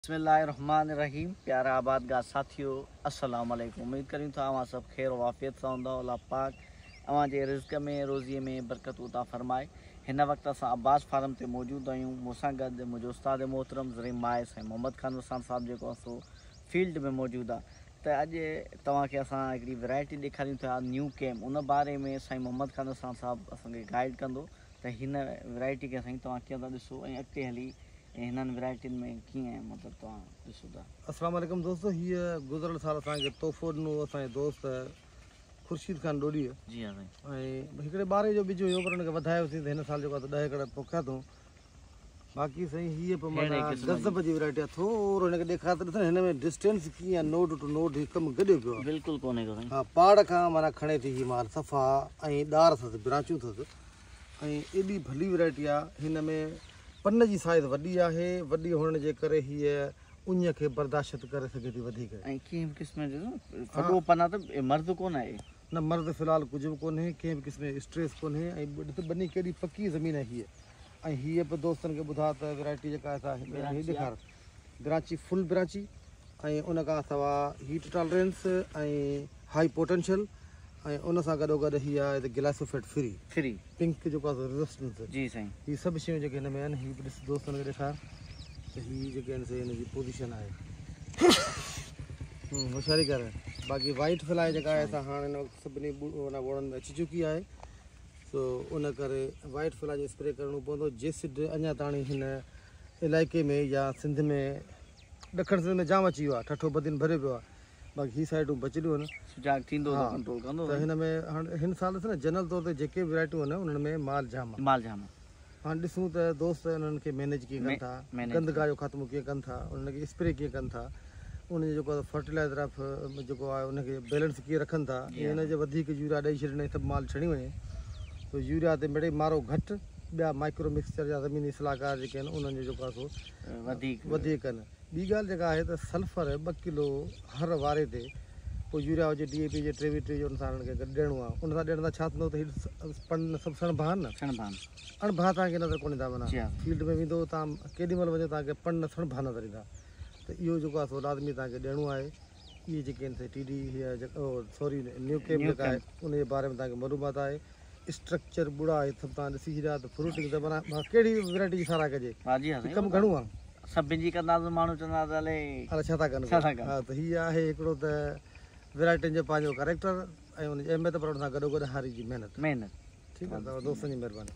बिस्मिल्लाहिर्रहमानिर्रहीम। प्यारा आबाद गा साथियों, अस्सलाम वालेकुम। उम्मीद करूं था अवां सब खैर वाफ़ियत सां हूंदा। अल्लाह पाक अवां जे रिज़्क़ में रोज़ीअ में बरकत उता फरमाए। हिन वक़्तु असां अब्बास फार्म ते मौजूदु आहियूं। मूंसां गॾु मुंहिंजो उस्ताद मोहतरम ज़रीम माइस ऐं मोहम्मद ख़ान वसान साहिबु जेको आहे सो फील्ड में मौजूदु आहे। त अॼु तव्हांखे असां हिकिड़ी वैरायटी ॾेखारियूं था, न्यू कैम। उन बारे में साईं मोहम्मद ख़ान वसान साहिबु असांखे गाइड कंदो त हिन वैरायटी खे साईं तव्हां कीअं था ॾिसो ऐं अॻिते हली हिननि वैरायटियुनि में कीअं मतिलबु तव्हां ॾिसो था। अस्सलाम वालेकुम दोस्तों, हीअ गुज़िरियल साल असांखे तोहफ़ो ॾिनो असांजे दोस्त ख़ुर्शीद ख़ान डोडीअ। जी हाँ साईं। ऐं हिकिड़े ॿारहे जो ॿिज हुयो पर हुनखे वधायोसीं त हिन साल जेको आहे 10 एकड़ पोखिया अथऊं। बाक़ी साईं हीअ पोइ माना गज़ब जी वैरायटी आहे। थोरो हिनखे ॾेखार त ॾिस न, हिन में डिस्टेंस कीअं आहे, नोड टू नोड ही कमु गॾियो पियो आहे। बिल्कुलु कोन्हे को साईं। हा, पाड़ खां माना खणे थी हीअ माल सफ़ा ऐं ॾार अथसि, ब्रांचूं अथसि ऐं एॾी भली वैरायटी आहे। हिन में पन जी साइज़ वॾी आहे, वॾी हुअण जे करे हीअ उञ खे बर्दाश्त करे सघे थी वधीक। ऐं कंहिं बि क़िस्म जो वॾो पन आहे त मर्द कोन आहे न, मर्द फ़िलहाल कुझु बि कोन्हे, कंहिं बि क़िस्म जो स्ट्रेस कोन्हे। ऐं ॾिस बनी केॾी पकी ज़मीन आहे हीअ। ऐं हीअ बि दोस्तनि खे ॿुधा त वैरायटी जेका आहे हीअ ॾेखार, ब्रांची फुल ब्रांची ऐं उन खां सवाइ हीट टॉलरेंस ऐं हाई पोटेंशियल ऐं उन सां गॾोगॾु हीअ आहे ग्लाइसोफेट फ्री पिंक जेको आहे रेजिस्टेंस। जी साईं। हीअ सभु शयूं जेके हिन में आहिनि, हीअ बि ॾिस दोस्तनि खे ॾेखार त हीअ जेके आहिनि से हिन जी पोज़ीशन आहे। होशियारी कर। बाक़ी वाइट फ्लाई जेका आहे असां हाणे हिन वक़्तु सभिनी वणनि में अची चुकी आहे, सो उन करे वाइट फ्लाई जो स्प्रे करिणो पवंदो। जेसिड अञा ताणी हिन इलाइक़े में या सिंध में, ॾखण सिंध में जाम अची वियो आहे, ठठो बदिन भरियो पियो आहे। बाक़ी हीअ साइडूं बचिड़ियूं आहिनि, सुजाग थींदो त कंट्रोल कंदो। त हिन में हाणे हिन साल न जनरल तौर ते जेके वैरायटियूं आहिनि उन्हनि में माल जाम आहे। हाणे ॾिसूं त दोस्त उन्हनि खे मैनेज कीअं कनि था, गंदगा जो ख़त्मु कीअं कनि था, उन्हनि खे स्प्रे कीअं कनि था, उनजो जेको आहे फर्टिलाइज़र जेको आहे उनखे बैलेंस कीअं रखनि था। ईअं न जे वधीक यूरिया ॾेई छॾनि सभु माल छणी वञे, त यूरिया ते मिड़े मारो घटि, ॿिया माइक्रो मिक्सचर या ज़मीनी सलाहकार जेके आहिनि उन्हनि जो जेको आहे सो वधीक आहिनि। ॿी ॻाल्हि जेका आहे त सल्फर 2 किलो हर वारे ते, पोइ यूरिया हुजे DAP जे 23 जो, उन सां हुननि खे गॾु ॾियणो आहे। उन सां ॾियण सां छा थींदो त हीअ पन सभु सणभान न, अणभा तव्हांखे नज़र कोन्हे था माना। फील्ड में वेंदो तव्हां केॾी महिल वञो तव्हांखे पन सणभा नज़र ईंदा। त इहो जेको आहे सो लाज़मी तव्हांखे ॾियणो आहे। इहे जेके आहिनि TD हीअ सॉरी न्यू कैम जेका आहे उनजे बारे में तव्हांखे मालूमात आहे। स्ट्रक्चर बुड़ा आहे, सभु तव्हां ॾिसी छॾिया त फ्रूटिंग त माना कहिड़ी वैरायटी जी सारा कजे, कमु घणो आहे। सभिनि जी कंदासीं, माण्हू चवंदा त हले छा था कनि। हा, त हीअ आहे हिकिड़ो त वैरायटियुनि जो पंहिंजो करेक्टर ऐं उनजी अहमियत, पर उन सां गॾोगॾु हारी जी महिनत। ठीकु आहे, दोस्तनि जी महिरबानी।